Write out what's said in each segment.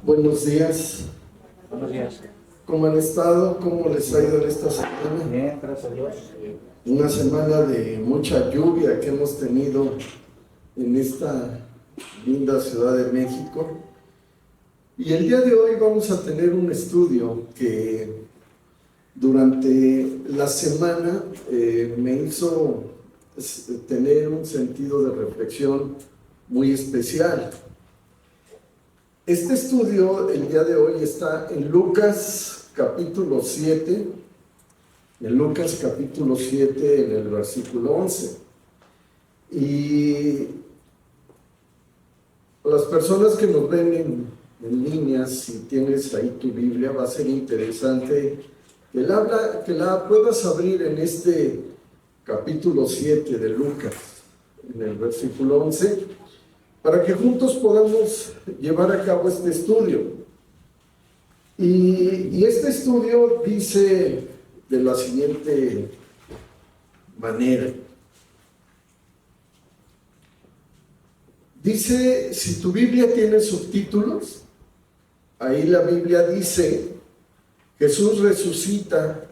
Buenos días. Buenos días. ¿Cómo han estado? ¿Cómo les ha ido en esta semana? Bien, gracias a Dios. Una semana de mucha lluvia que hemos tenido en esta linda Ciudad de México. Y el día de hoy vamos a tener un estudio que durante la semana me hizo tener un sentido de reflexión muy especial. Este estudio el día de hoy está en Lucas capítulo 7, en Lucas capítulo 7 en el versículo 11. Y las personas que nos ven en línea, si tienes ahí tu Biblia, va a ser interesante que la puedas abrir en este capítulo 7 de Lucas, en el versículo 11, para que juntos podamos llevar a cabo este estudio. Y este estudio dice de la siguiente manera. Dice, si tu Biblia tiene subtítulos, ahí la Biblia dice, Jesús resucita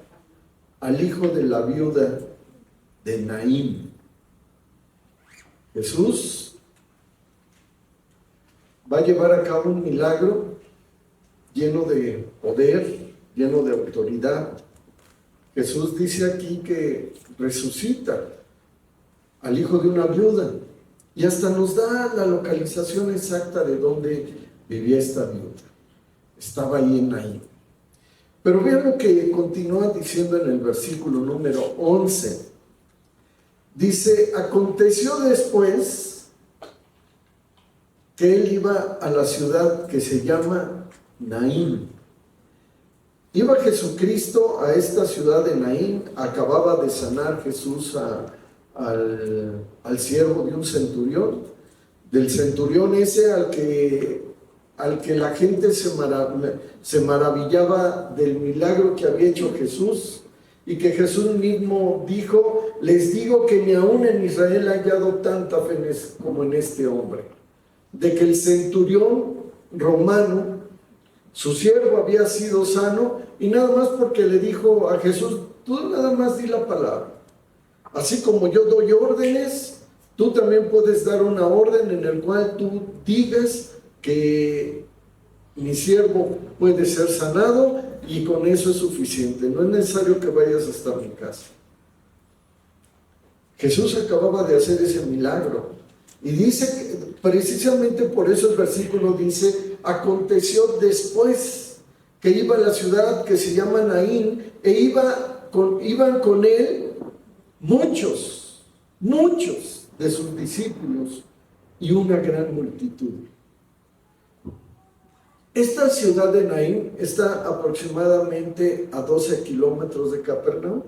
al hijo de la viuda de Naín. Jesús va a llevar a cabo un milagro lleno de poder, lleno de autoridad. Jesús dice aquí que resucita al hijo de una viuda y hasta nos da la localización exacta de dónde vivía esta viuda. Estaba ahí en Naín. Pero vean lo que continúa diciendo en el versículo número 11. Dice, aconteció después que él iba a la ciudad que se llama Naín. Iba Jesucristo a esta ciudad de Naín, acababa de sanar Jesús al siervo de un centurión, del centurión ese al que la gente se maravillaba del milagro que había hecho Jesús, y que Jesús mismo dijo, les digo que ni aún en Israel ha hallado tanta fe como en este hombre. De que el centurión romano, su siervo había sido sano, y nada más porque le dijo a Jesús, tú nada más di la palabra. Así como yo doy órdenes, tú también puedes dar una orden en el cual tú digas que mi siervo puede ser sanado, y con eso es suficiente, no es necesario que vayas hasta mi casa. Jesús acababa de hacer ese milagro, y dice que precisamente por eso el versículo dice, aconteció después que iba a la ciudad que se llama Naín, e iban con él muchos de sus discípulos y una gran multitud. Esta ciudad de Naín está aproximadamente a 12 kilómetros de Capernaum.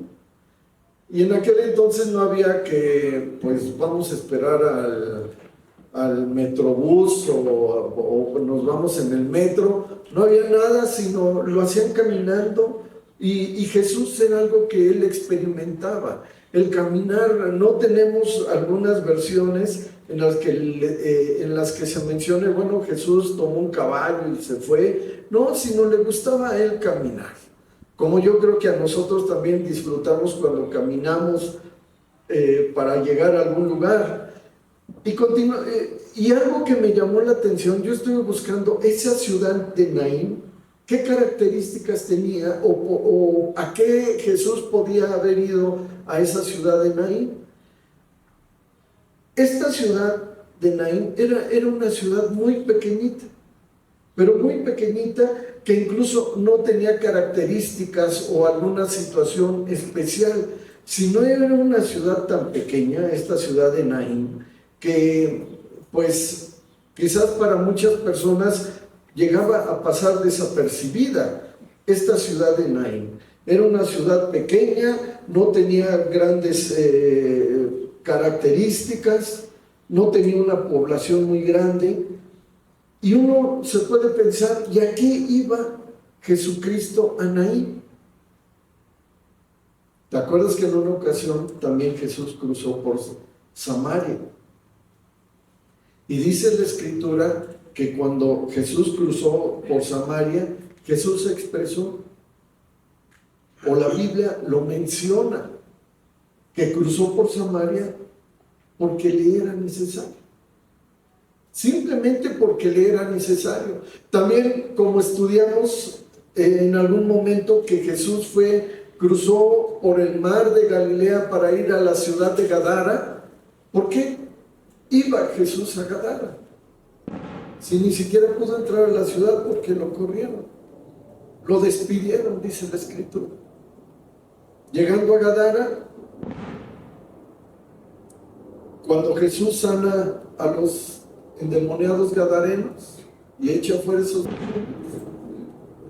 Y en aquel entonces no había que, pues vamos a esperar al metrobús o nos vamos en el metro. No había nada, sino lo hacían caminando. Y Jesús era algo que él experimentaba. El caminar, no tenemos algunas versiones en las que se mencione, bueno, Jesús tomó un caballo y se fue. No, sino le gustaba a él caminar. Como yo creo que a nosotros también disfrutamos cuando caminamos para llegar a algún lugar. Y algo que me llamó la atención, yo estuve buscando esa ciudad de Naín, qué características tenía o a qué Jesús podía haber ido a esa ciudad de Naín. Esta ciudad de Naín era una ciudad muy pequeñita, pero muy pequeñita, que incluso no tenía características o alguna situación especial, sino era una ciudad tan pequeña, esta ciudad de Naín, que pues quizás para muchas personas llegaba a pasar desapercibida. Esta ciudad de Naín era una ciudad pequeña, no tenía grandes características, no tenía una población muy grande. Y uno se puede pensar, ¿y a qué iba Jesucristo a Naín? ¿Te acuerdas que en una ocasión también Jesús cruzó por Samaria? Y dice la Escritura que cuando Jesús cruzó por Samaria, Jesús se expresó, o la Biblia lo menciona, que cruzó por Samaria porque le era necesario. Simplemente porque le era necesario. También, como estudiamos en algún momento, que Jesús cruzó por el mar de Galilea para ir a la ciudad de Gadara. ¿Por qué iba Jesús a Gadara? Si ni siquiera pudo entrar a la ciudad porque lo corrieron, lo despidieron, dice la Escritura. Llegando a Gadara, cuando Jesús sana a los endemoniados gadarenos y echa fuera esos demonios,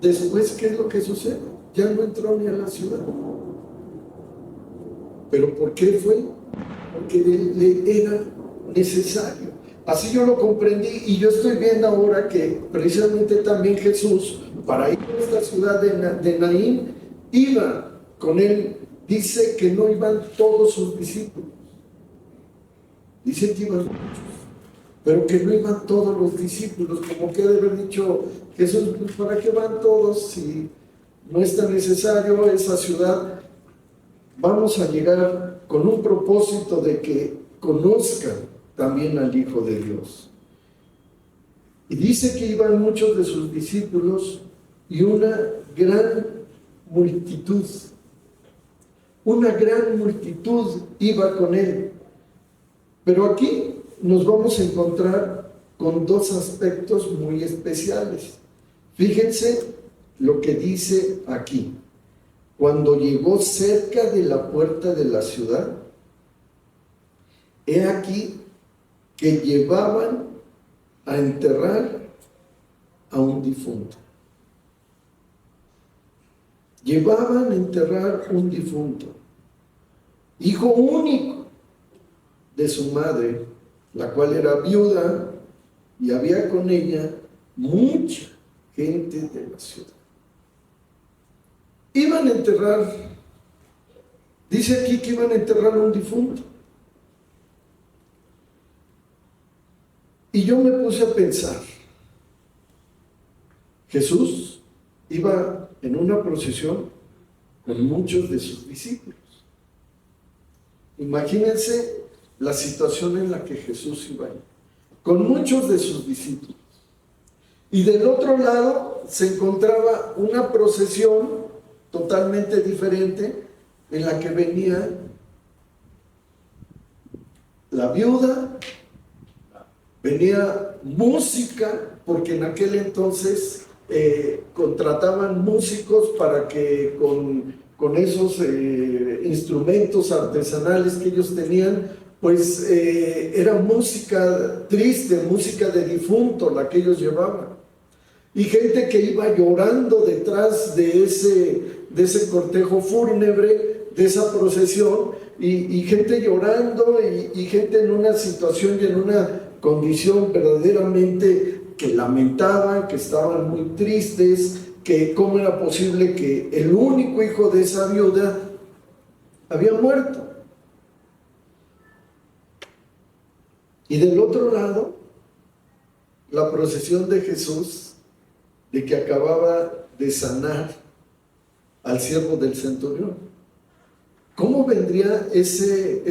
después, ¿qué es lo que sucede? Ya no entró ni a la ciudad. ¿Pero por qué fue? Porque le era necesario. Así yo lo comprendí, y yo estoy viendo ahora que precisamente también Jesús, para ir a esta ciudad de Naín, iba con él. Dice que no iban todos sus discípulos. Dice que iban muchos, pero que no iban todos los discípulos, como que debe haber dicho Jesús, pues, ¿para qué van todos si no es tan necesario esa ciudad? Vamos a llegar con un propósito de que conozcan también al Hijo de Dios. Y dice que iban muchos de sus discípulos y una gran multitud. Una gran multitud iba con él. Pero aquí nos vamos a encontrar con dos aspectos muy especiales. Fíjense lo que dice aquí. Cuando llegó cerca de la puerta de la ciudad, he aquí que llevaban a enterrar a un difunto. Llevaban a enterrar un difunto, hijo único de su madre, la cual era viuda, y había con ella mucha gente de la ciudad. Iban a enterrar, dice aquí que iban a enterrar a un difunto. Y yo me puse a pensar, Jesús iba en una procesión con muchos de sus discípulos. Imagínense la situación en la que Jesús iba ahí, con muchos de sus discípulos. Y del otro lado se encontraba una procesión totalmente diferente, en la que venía la viuda, venía música, porque en aquel entonces contrataban músicos para que con esos instrumentos artesanales que ellos tenían, pues era música triste, música de difunto la que ellos llevaban. Y gente que iba llorando detrás de ese cortejo fúnebre, de esa procesión, y gente llorando, y gente en una situación y en una condición verdaderamente que lamentaban, que estaban muy tristes, que cómo era posible que el único hijo de esa viuda había muerto. Y del otro lado, la procesión de Jesús, de que acababa de sanar al siervo del centurión. ¿Cómo vendría ese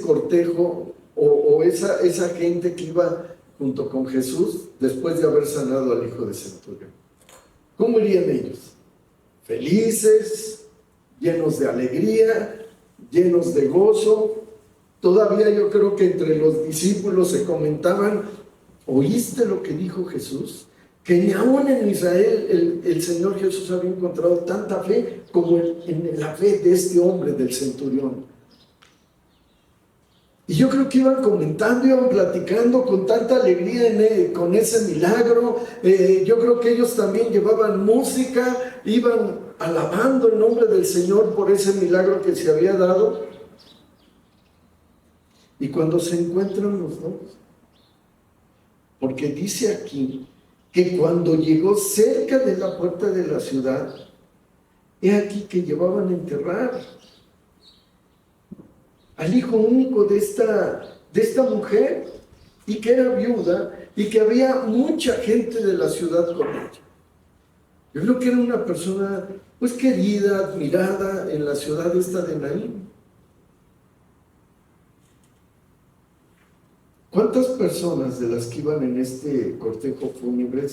cortejo o esa gente que iba junto con Jesús después de haber sanado al hijo del centurión? ¿Cómo irían ellos? Felices, llenos de alegría, llenos de gozo. Todavía yo creo que entre los discípulos se comentaban, ¿oíste lo que dijo Jesús? Que ni aún en Israel el Señor Jesús había encontrado tanta fe como en la fe de este hombre, del centurión. Y yo creo que iban comentando, iban platicando con tanta alegría con ese milagro. Yo creo que ellos también llevaban música, iban alabando el nombre del Señor por ese milagro que se había dado. Y cuando se encuentran los dos, porque dice aquí que cuando llegó cerca de la puerta de la ciudad, he aquí que llevaban a enterrar al hijo único de esta mujer. y que era viuda y que había mucha gente de la ciudad con ella. Yo creo que era una persona pues querida, admirada en la ciudad esta de Naín. ¿Cuántas personas de las que iban en este cortejo fúnebre,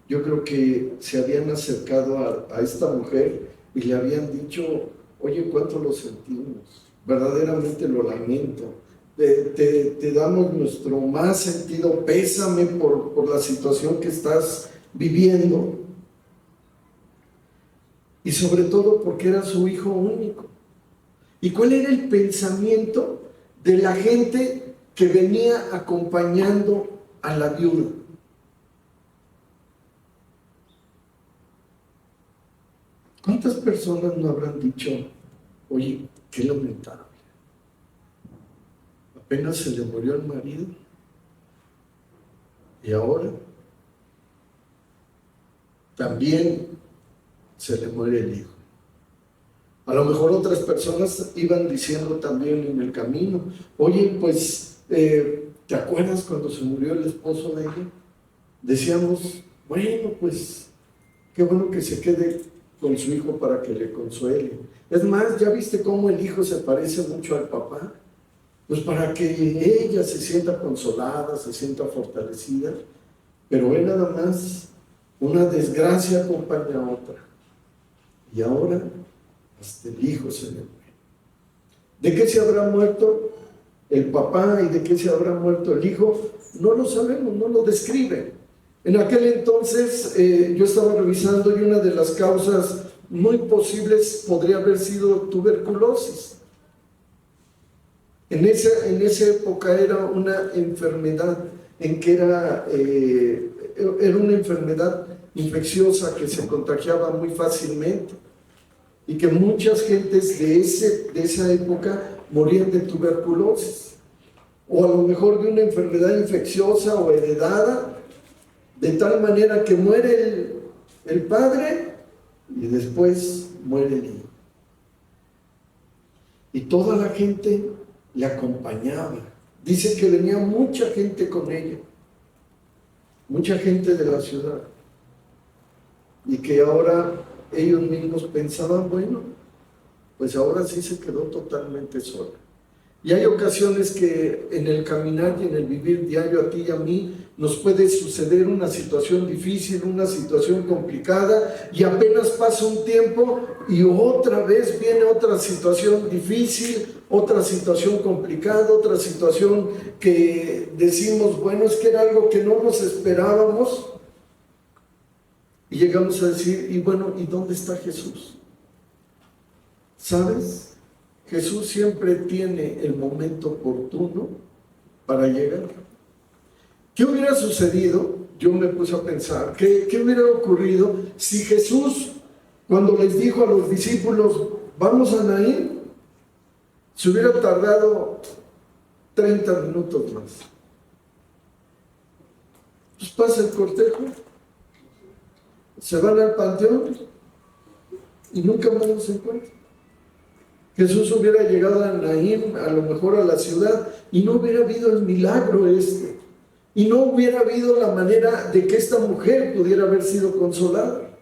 yo creo que se habían acercado a esta mujer y le habían dicho, oye, cuánto lo sentimos, verdaderamente lo lamento, te damos nuestro más sentido pésame por la situación que estás viviendo, y sobre todo porque era su hijo único? ¿Y cuál era el pensamiento de la gente que venía acompañando a la viuda? ¿Cuántas personas no habrán dicho, oye, qué lamentable, apenas se le murió el marido y ahora también se le muere el hijo? A lo mejor otras personas iban diciendo también en el camino, oye, pues, ¿te acuerdas cuando se murió el esposo de ella? Decíamos, bueno, pues, qué bueno que se quede con su hijo para que le consuele. Es más, ¿ya viste cómo el hijo se parece mucho al papá? Pues para que ella se sienta consolada, se sienta fortalecida, pero ve nada más, una desgracia acompaña a otra. Y ahora hasta el hijo se le muere. ¿De qué se habrá muerto el papá y de qué se habrá muerto el hijo? No lo sabemos, no lo describe. En aquel entonces yo estaba revisando y una de las causas muy posibles podría haber sido tuberculosis. En esa época era una enfermedad en que era una enfermedad infecciosa que se contagiaba muy fácilmente y que muchas gentes de esa época morían de tuberculosis o a lo mejor de una enfermedad infecciosa o heredada, de tal manera que muere el padre y después muere el hijo. Y toda la gente le acompañaba. Dice que venía mucha gente con ella, mucha gente de la ciudad, y que ahora ellos mismos pensaban, bueno, pues ahora sí se quedó totalmente sola. Y hay ocasiones que en el caminar y en el vivir diario a ti y a mí nos puede suceder una situación difícil, una situación complicada, y apenas pasa un tiempo y otra vez viene otra situación difícil, otra situación complicada, otra situación que decimos, bueno, es que era algo que no nos esperábamos, y llegamos a decir, y bueno, ¿y dónde está Jesús? ¿Sabes? Jesús siempre tiene el momento oportuno para llegar. ¿Qué hubiera sucedido? Yo me puse a pensar, ¿qué hubiera ocurrido si Jesús, cuando les dijo a los discípulos, vamos a Naín, se hubiera tardado 30 minutos más? Pues pasa el cortejo, se van al panteón y nunca más los encuentran. Jesús hubiera llegado a Naín, a lo mejor a la ciudad, y no hubiera habido el milagro y no hubiera habido la manera de que esta mujer pudiera haber sido consolada.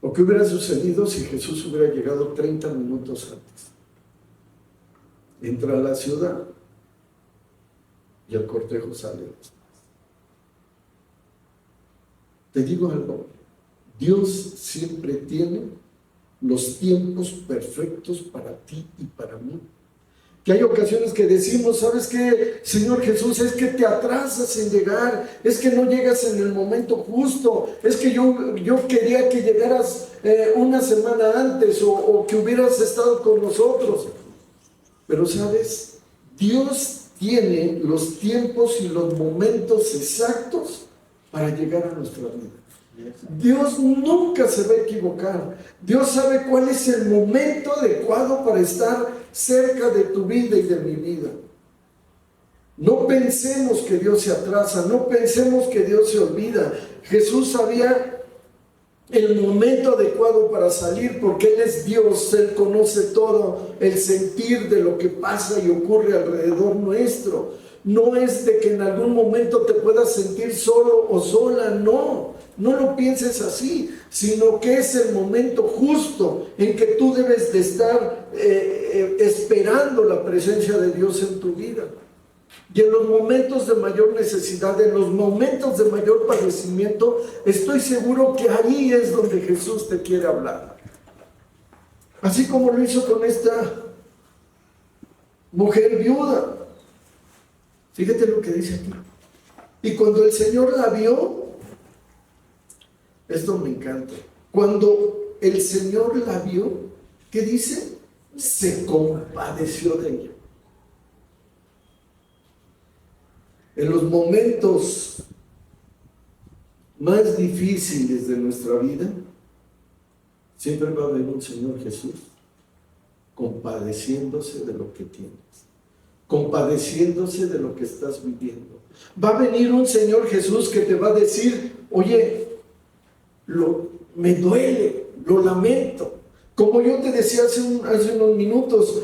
¿O qué hubiera sucedido si Jesús hubiera llegado 30 minutos antes? Entra a la ciudad y el cortejo sale después. Te digo algo, Dios siempre tiene los tiempos perfectos para ti y para mí. Que hay ocasiones que decimos, ¿sabes qué, Señor Jesús? Es que te atrasas en llegar, es que no llegas en el momento justo, es que yo quería que llegaras una semana antes o que hubieras estado con nosotros. Pero ¿sabes? Dios tiene los tiempos y los momentos exactos para llegar a nuestra vida. Dios nunca se va a equivocar. Dios sabe cuál es el momento adecuado para estar cerca de tu vida y de mi vida. No pensemos que Dios se atrasa, no pensemos que Dios se olvida. Jesús sabía el momento adecuado para salir, porque Él es Dios, Él conoce todo el sentir de lo que pasa y ocurre alrededor nuestro. No es de que en algún momento te puedas sentir solo o sola, no lo pienses así, sino que es el momento justo en que tú debes de estar esperando la presencia de Dios en tu vida. Y en los momentos de mayor necesidad, en los momentos de mayor padecimiento, estoy seguro que ahí es donde Jesús te quiere hablar. Así como lo hizo con esta mujer viuda. Fíjate lo que dice aquí. Y cuando el Señor la vio, esto me encanta. Cuando el Señor la vio, ¿qué dice? Se compadeció de ella. En los momentos más difíciles de nuestra vida, siempre va a haber un Señor Jesús compadeciéndose de lo que tienes, compadeciéndose de lo que estás viviendo. Va a venir un Señor Jesús que te va a decir, oye, me duele, lo lamento. Como yo te decía hace unos minutos,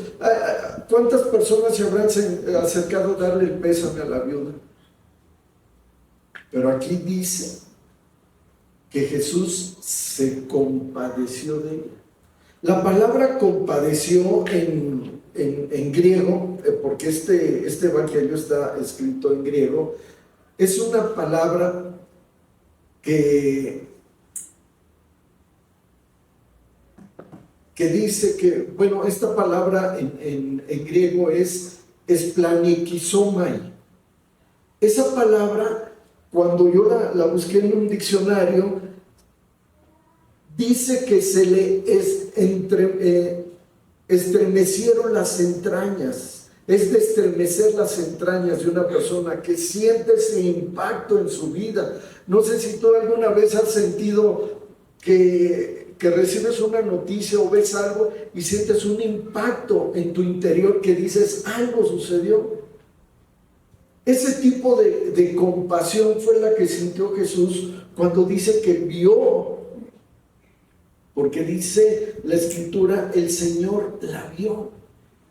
¿cuántas personas se habrán acercado a darle el pésame a la viuda? Pero aquí dice que Jesús se compadeció de ella. La palabra compadeció en griego, porque este evangelio está escrito en griego, es una palabra que dice que, bueno, esta palabra en griego es esplanikizomai. Esa palabra, cuando yo la busqué en un diccionario, dice que se le estremecieron las entrañas. Es de estremecer las entrañas de una persona que siente ese impacto en su vida. No sé si tú alguna vez has sentido que recibes una noticia o ves algo y sientes un impacto en tu interior que dices, algo sucedió. Ese tipo de compasión fue la que sintió Jesús cuando dice que vio, porque dice la Escritura, el Señor la vio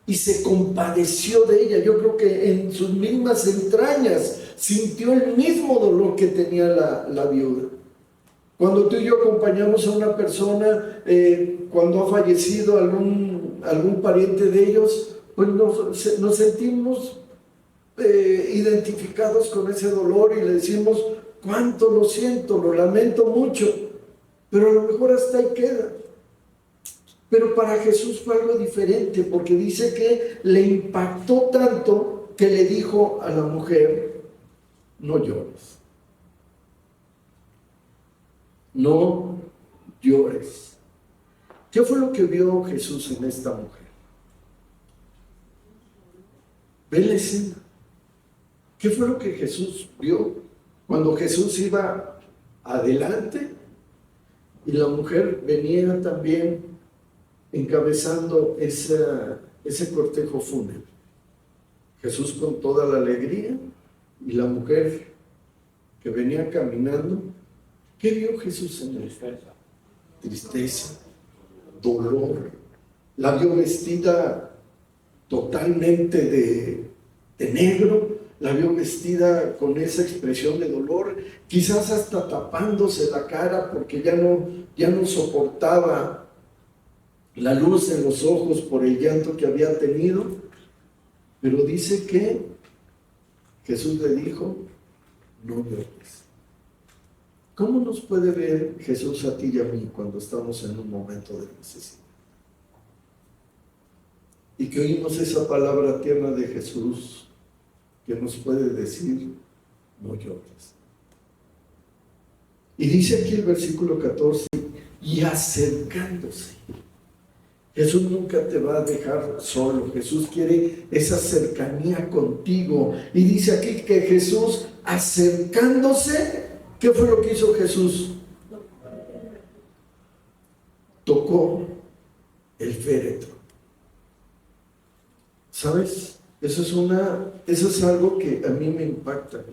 y se compadeció de ella. Yo creo que en sus mismas entrañas sintió el mismo dolor que tenía la viuda. Cuando tú y yo acompañamos a una persona, cuando ha fallecido algún pariente de ellos, pues nos sentimos identificados con ese dolor y le decimos, cuánto lo siento, lo lamento mucho, pero a lo mejor hasta ahí queda. Pero para Jesús fue algo diferente, porque dice que le impactó tanto que le dijo a la mujer, no llores. No llores. ¿Qué fue lo que vio Jesús en esta mujer? Ve la escena. ¿Qué fue lo que Jesús vio cuando Jesús iba adelante y la mujer venía también encabezando ese cortejo fúnebre? Jesús con toda la alegría y la mujer que venía caminando. ¿Qué vio Jesús en él? Tristeza, dolor. La vio vestida totalmente de negro, la vio vestida con esa expresión de dolor, quizás hasta tapándose la cara porque ya no soportaba la luz en los ojos por el llanto que había tenido. Pero dice que Jesús le dijo, no llores. ¿Cómo nos puede ver Jesús a ti y a mí cuando estamos en un momento de necesidad? Y que oímos esa palabra tierna de Jesús que nos puede decir, no llores. Y dice aquí el versículo 14, y acercándose. Jesús nunca te va a dejar solo. Jesús quiere esa cercanía contigo. Y dice aquí que Jesús acercándose, ¿qué fue lo que hizo Jesús? Tocó el féretro. ¿Sabes? Eso es algo que a mí me impacta.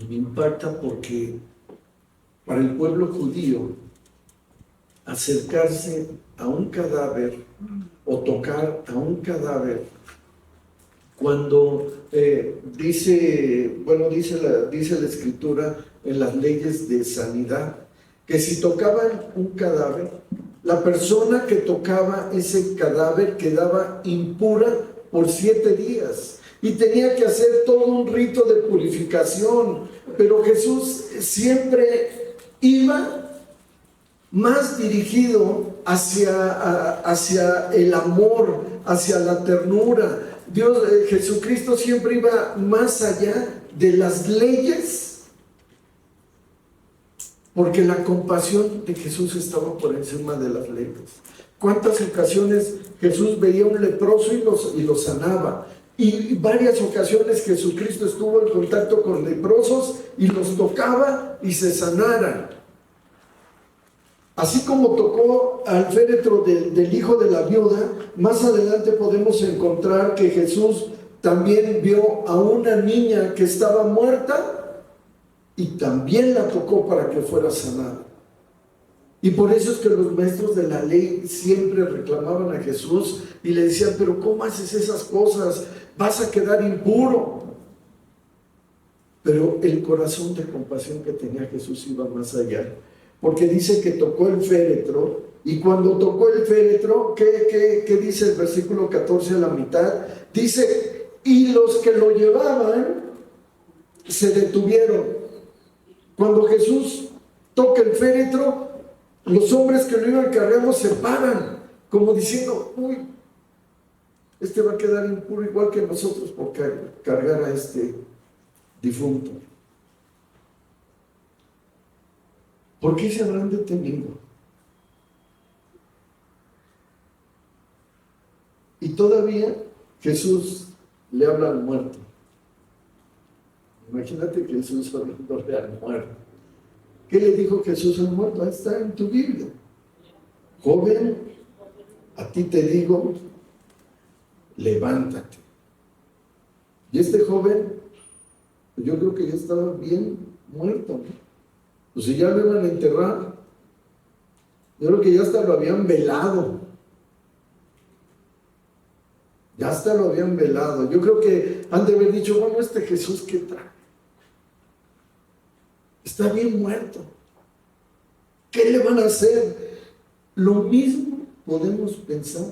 Me impacta porque para el pueblo judío acercarse a un cadáver o tocar a un cadáver cuando dice la Escritura en las leyes de sanidad que si tocaban un cadáver, la persona que tocaba ese cadáver quedaba impura por 7 días y tenía que hacer todo un rito de purificación, pero Jesús siempre iba más dirigido hacia el amor, hacia la ternura. Jesucristo siempre iba más allá de las leyes, porque la compasión de Jesús estaba por encima de las leyes. ¿Cuántas ocasiones Jesús veía a un leproso y lo sanaba? Y varias ocasiones Jesucristo estuvo en contacto con leprosos y los tocaba y se sanaran. Así como tocó al féretro del hijo de la viuda, más adelante podemos encontrar que Jesús también vio a una niña que estaba muerta y también la tocó para que fuera sanada. Y por eso es que los maestros de la ley siempre reclamaban a Jesús y le decían: pero ¿cómo haces esas cosas? Vas a quedar impuro. Pero el corazón de compasión que tenía Jesús iba más allá, porque dice que tocó el féretro, y cuando tocó el féretro, ¿qué dice el versículo 14 a la mitad? Dice: y los que lo llevaban se detuvieron. Cuando Jesús toca el féretro, los hombres que lo iban cargando se paran, como diciendo: uy, este va a quedar impuro igual que nosotros por cargar a este difunto. ¿Por qué se habrán detenido? Y todavía Jesús le habla al muerto. Imagínate que Jesús hablándole al muerto. ¿Qué le dijo Jesús al muerto? Ahí está en tu Biblia: joven, a ti te digo, levántate. Y este joven, yo creo que ya estaba bien muerto, ¿no? Pues si ya lo iban a enterrar, yo creo que ya hasta lo habían velado. Ya hasta lo habían velado. Yo creo que han de haber dicho: bueno, este Jesús, ¿qué trae? Está bien muerto. ¿Qué le van a hacer? Lo mismo podemos pensar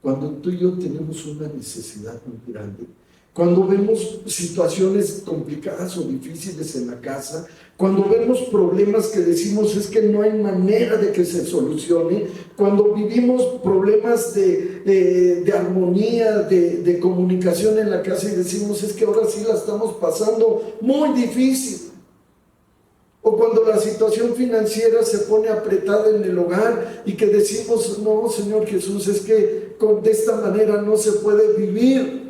cuando tú y yo tenemos una necesidad muy grande. Cuando vemos situaciones complicadas o difíciles en la casa, cuando vemos problemas que decimos: es que no hay manera de que se solucione, cuando vivimos problemas de armonía, de comunicación en la casa y decimos: es que ahora sí la estamos pasando muy difícil. O cuando la situación financiera se pone apretada en el hogar y que decimos: no, Señor Jesús, es que de esta manera no se puede vivir.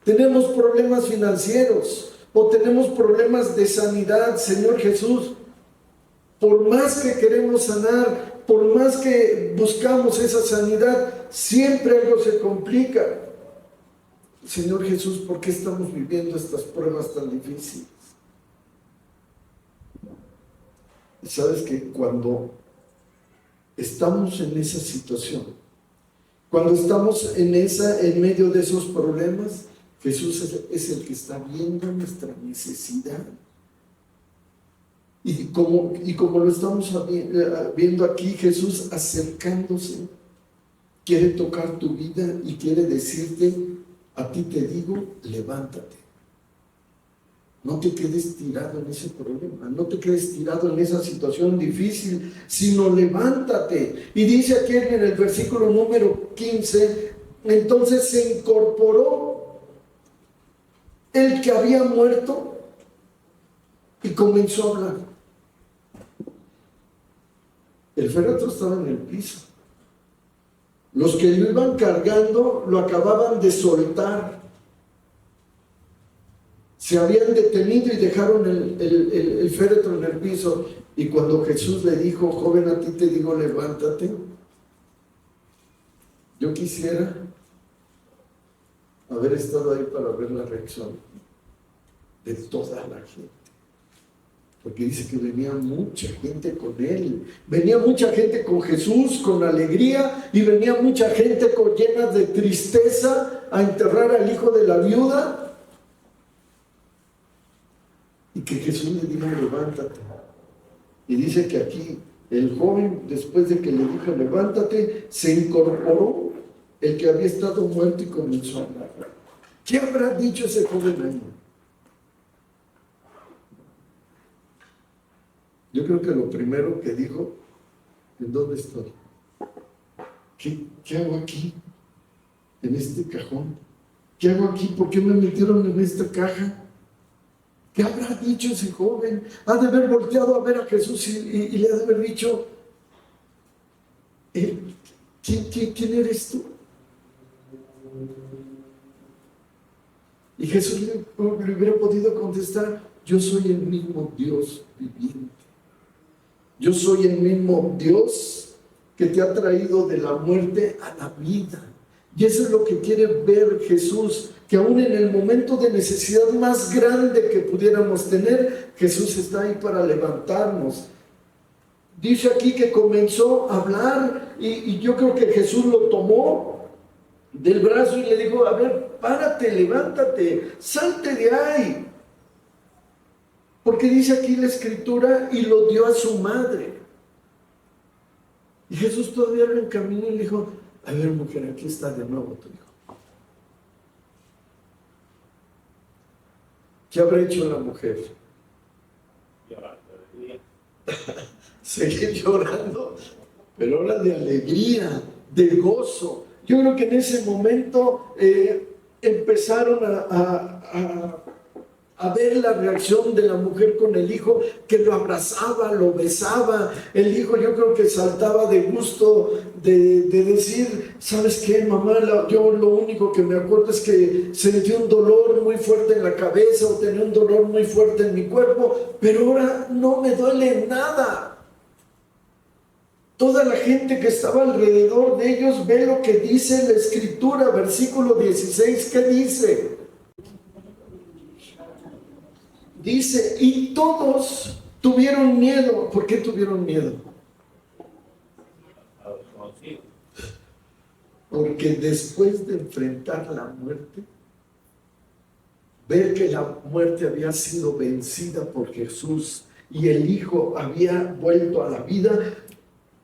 Tenemos problemas financieros o tenemos problemas de sanidad. Señor Jesús, por más que queremos sanar, por más que buscamos esa sanidad, siempre algo se complica. Señor Jesús, ¿por qué estamos viviendo estas pruebas tan difíciles? Y sabes que cuando estamos en esa situación, cuando estamos en medio de esos problemas, Jesús es el que está viendo nuestra necesidad. Y como lo estamos viendo aquí, Jesús acercándose, quiere tocar tu vida y quiere decirte: a ti te digo, levántate. No te quedes tirado en ese problema, no te quedes tirado en esa situación difícil, sino levántate. Y dice aquí en el versículo número 15, entonces se incorporó el que había muerto y comenzó a hablar. El féretro estaba en el piso. Los que lo iban cargando lo acababan de soltar. Se habían detenido y dejaron el féretro en el piso. Y cuando Jesús le dijo: joven, a ti te digo, levántate, yo quisiera haber estado ahí para ver la reacción de toda la gente. Porque dice que venía mucha gente con él, venía mucha gente con Jesús, con alegría, y venía mucha gente llena de tristeza a enterrar al hijo de la viuda, y que Jesús le dijo: levántate. Y dice que aquí el joven, después de que le dijo levántate, se incorporó el que había estado muerto y comenzó a hablar. ¿Qué habrá dicho ese joven ahí? Yo creo que lo primero que dijo: ¿en dónde estoy? ¿Qué hago aquí? En este cajón. ¿Qué hago aquí? ¿Por qué me metieron en esta caja? ¿Qué habrá dicho ese joven? Ha de haber volteado a ver a Jesús y le ha de haber dicho: ¿quién eres tú? Y Jesús le hubiera podido contestar: yo soy el mismo Dios viviente. Yo soy el mismo Dios que te ha traído de la muerte a la vida. Y eso es lo que quiere ver Jesús, que aún en el momento de necesidad más grande que pudiéramos tener, Jesús está ahí para levantarnos. Dice aquí que comenzó a hablar y yo creo que Jesús lo tomó del brazo y le dijo: a ver, párate, levántate, salte de ahí. Porque dice aquí la escritura: y lo dio a su madre. Y Jesús todavía lo encaminó y le dijo: a ver, mujer, aquí está de nuevo tu hijo. ¿Qué habrá hecho la mujer? Seguir llorando, pero ahora de alegría, de gozo. Yo creo que en ese momento empezaron a ver la reacción de la mujer con el hijo, que lo abrazaba, lo besaba. El hijo, yo creo que saltaba de gusto de decir: ¿sabes qué, mamá? Yo lo único que me acuerdo es que sentí un dolor muy fuerte en la cabeza, o tenía un dolor muy fuerte en mi cuerpo, pero ahora no me duele nada. Toda la gente que estaba alrededor de ellos ve lo que dice la escritura, versículo 16, ¿qué dice? Dice: y todos tuvieron miedo. ¿Por qué tuvieron miedo? Porque después de enfrentar la muerte, ver que la muerte había sido vencida por Jesús y el Hijo había vuelto a la vida,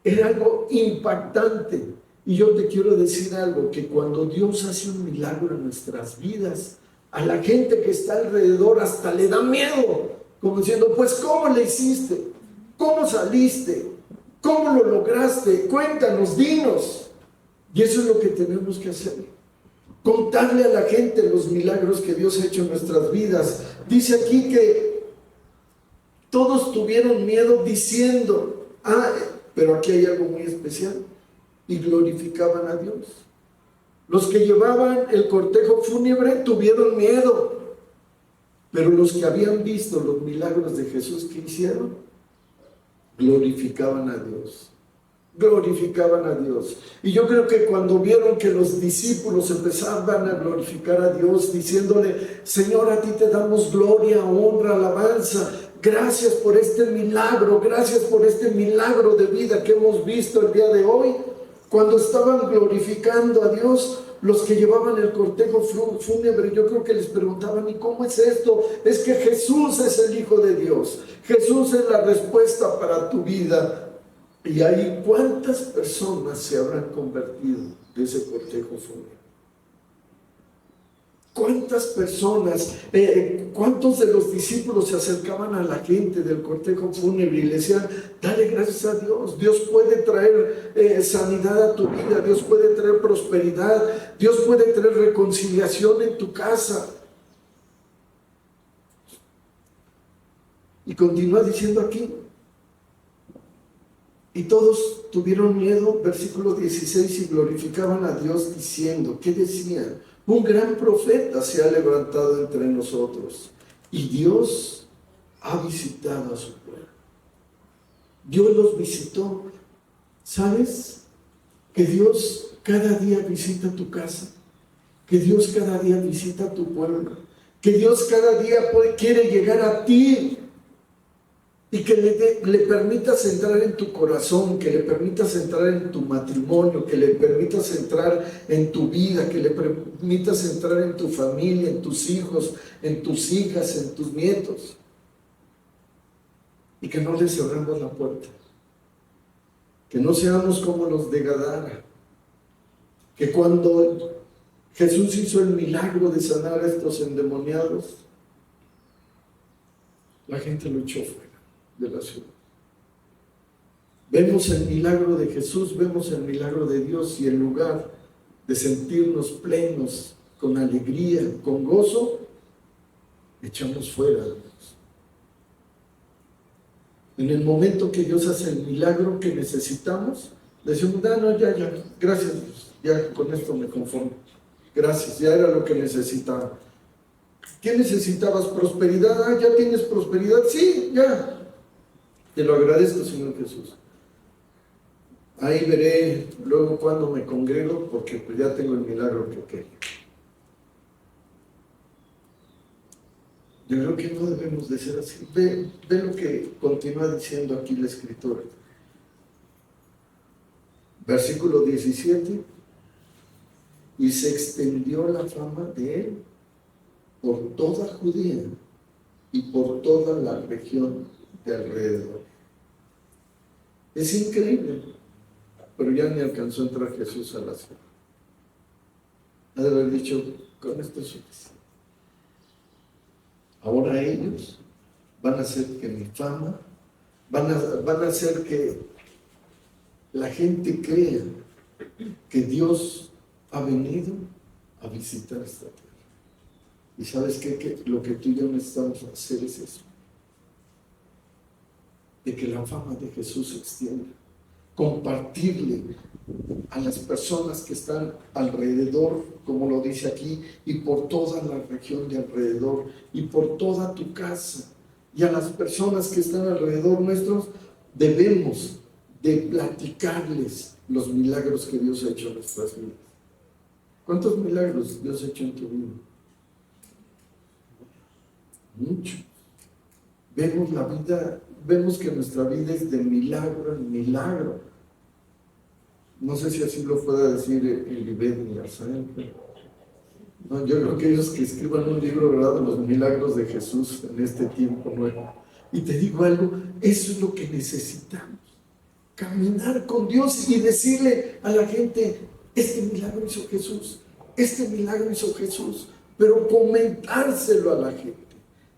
era algo impactante. Y yo te quiero decir algo, que cuando Dios hace un milagro en nuestras vidas, a la gente que está alrededor hasta le da miedo, como diciendo: pues ¿cómo le hiciste? ¿Cómo saliste? ¿Cómo lo lograste? Cuéntanos, dinos. Y eso es lo que tenemos que hacer, contarle a la gente los milagros que Dios ha hecho en nuestras vidas. Dice aquí que todos tuvieron miedo diciendo: pero aquí hay algo muy especial, y glorificaban a Dios. Los que llevaban el cortejo fúnebre tuvieron miedo, pero los que habían visto los milagros de Jesús, ¿qué hicieron? Glorificaban a Dios. Glorificaban a Dios. Y yo creo que cuando vieron que los discípulos empezaban a glorificar a Dios, diciéndole: Señor, a ti te damos gloria, honra, alabanza, gracias por este milagro, gracias por este milagro de vida que hemos visto el día de hoy. Cuando estaban glorificando a Dios, los que llevaban el cortejo fúnebre, yo creo que les preguntaban: ¿y cómo es esto? Es que Jesús es el Hijo de Dios. Jesús es la respuesta para tu vida. Y ahí, ¿cuántas personas se habrán convertido de ese cortejo fúnebre? ¿Cuántas personas, cuántos de los discípulos se acercaban a la gente del cortejo fúnebre y le decían: dale gracias a Dios, Dios puede traer sanidad a tu vida, Dios puede traer prosperidad, Dios puede traer reconciliación en tu casa? Y continúa diciendo aquí: y todos tuvieron miedo, versículo 16, y glorificaban a Dios diciendo, ¿qué decían? Un gran profeta se ha levantado entre nosotros y Dios ha visitado a su pueblo. Dios los visitó. ¿Sabes? Que Dios cada día visita tu casa, que Dios cada día visita tu pueblo, que Dios cada día quiere llegar a ti. y que le permitas entrar en tu corazón, que le permitas entrar en tu matrimonio, que le permitas entrar en tu vida, que le permitas entrar en tu familia, en tus hijos, en tus hijas, en tus nietos, y que no le cerremos la puerta, que no seamos como los de Gadara, que cuando Jesús hizo el milagro de sanar a estos endemoniados, la gente lo echó fuera de la ciudad. Vemos el milagro de Jesús, vemos el milagro de Dios, y en lugar de sentirnos plenos, con alegría, con gozo, echamos fuera a Dios. En el momento que Dios hace el milagro que necesitamos, le decimos, no, ya, gracias Dios, ya con esto me conformo. Gracias, ya era lo que necesitaba. ¿Qué necesitabas? ¿Prosperidad? ¿Ya tienes prosperidad? Sí, ya. Te lo agradezco, Señor Jesús. Ahí veré luego cuando me congrego, porque pues ya tengo el milagro que quería. Yo creo que no debemos de ser así. Ve lo que continúa diciendo aquí la Escritura. Versículo 17. Y se extendió la fama de él por toda Judea y por toda la región de alrededor. Es increíble, pero ya ni alcanzó a entrar Jesús a la ciudad. Ha de haber dicho, con esto es suficiente. Ahora ellos van a hacer que mi fama, van a hacer que la gente crea que Dios ha venido a visitar esta tierra. ¿Y sabes qué? Que lo que tú y yo necesitamos hacer es eso. De que la fama de Jesús se extienda. Compartirle a las personas que están alrededor, como lo dice aquí, y por toda la región de alrededor, y por toda tu casa, y a las personas que están alrededor nuestros, debemos de platicarles los milagros que Dios ha hecho en nuestras vidas. ¿Cuántos milagros Dios ha hecho en tu vida? Mucho. Vemos la vida, vemos que nuestra vida es de milagro en milagro. No sé si así lo pueda decir Elibet ni Azael. No, yo creo que ellos que escriban un libro, ¿verdad?, de los milagros de Jesús en este tiempo nuevo. Y te digo algo, eso es lo que necesitamos. Caminar con Dios y decirle a la gente, este milagro hizo Jesús, este milagro hizo Jesús, pero comentárselo a la gente,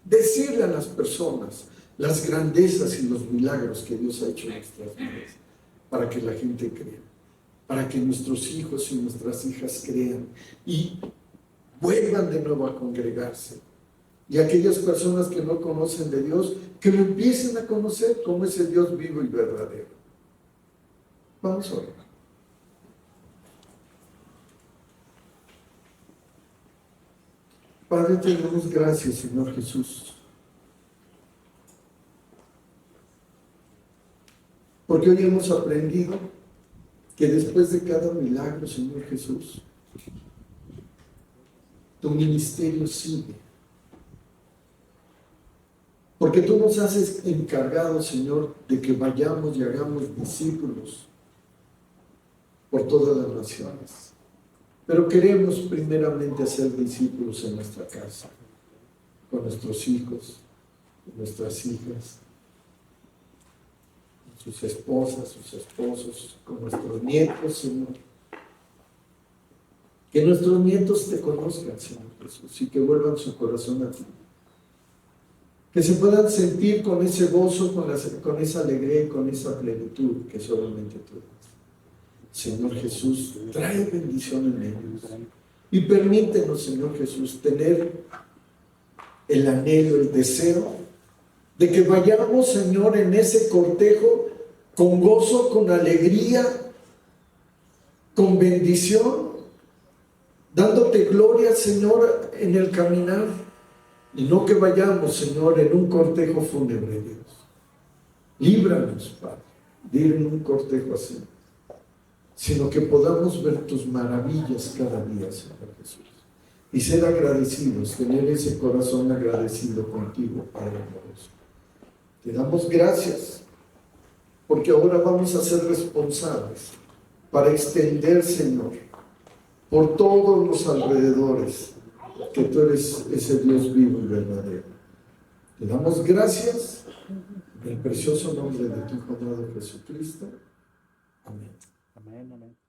decirle a las personas las grandezas y los milagros que Dios ha hecho en nuestras vidas, para que la gente crea, para que nuestros hijos y nuestras hijas crean y vuelvan de nuevo a congregarse. Y aquellas personas que no conocen de Dios, que lo empiecen a conocer como ese Dios vivo y verdadero. Vamos a orar. Padre, te damos gracias, Señor Jesús, porque hoy hemos aprendido que después de cada milagro, Señor Jesús, tu ministerio sigue. Porque tú nos has encargado, Señor, de que vayamos y hagamos discípulos por todas las naciones. Pero queremos primeramente hacer discípulos en nuestra casa, con nuestros hijos, con nuestras hijas, con sus esposas, sus esposos, con nuestros nietos, Señor. Que nuestros nietos te conozcan, Señor Jesús, y que vuelvan su corazón a ti. Que se puedan sentir con ese gozo, con esa alegría y con esa plenitud que solamente tú das. Señor Jesús, trae bendición en ellos. Y permítenos, Señor Jesús, tener el anhelo, el deseo de que vayamos, Señor, en ese cortejo con gozo, con alegría, con bendición, dándote gloria, Señor, en el caminar. Y no que vayamos, Señor, en un cortejo fúnebre, Dios. Líbranos, Padre, de ir en un cortejo así, sino que podamos ver tus maravillas cada día, Señor Jesús, y ser agradecidos, tener ese corazón agradecido contigo, Padre amoroso. Te damos gracias, porque ahora vamos a ser responsables para extender, Señor, por todos los alrededores, que tú eres ese Dios vivo y verdadero. Te damos gracias en el precioso nombre de tu Hijo amado Jesucristo. Amén. Amén, amén.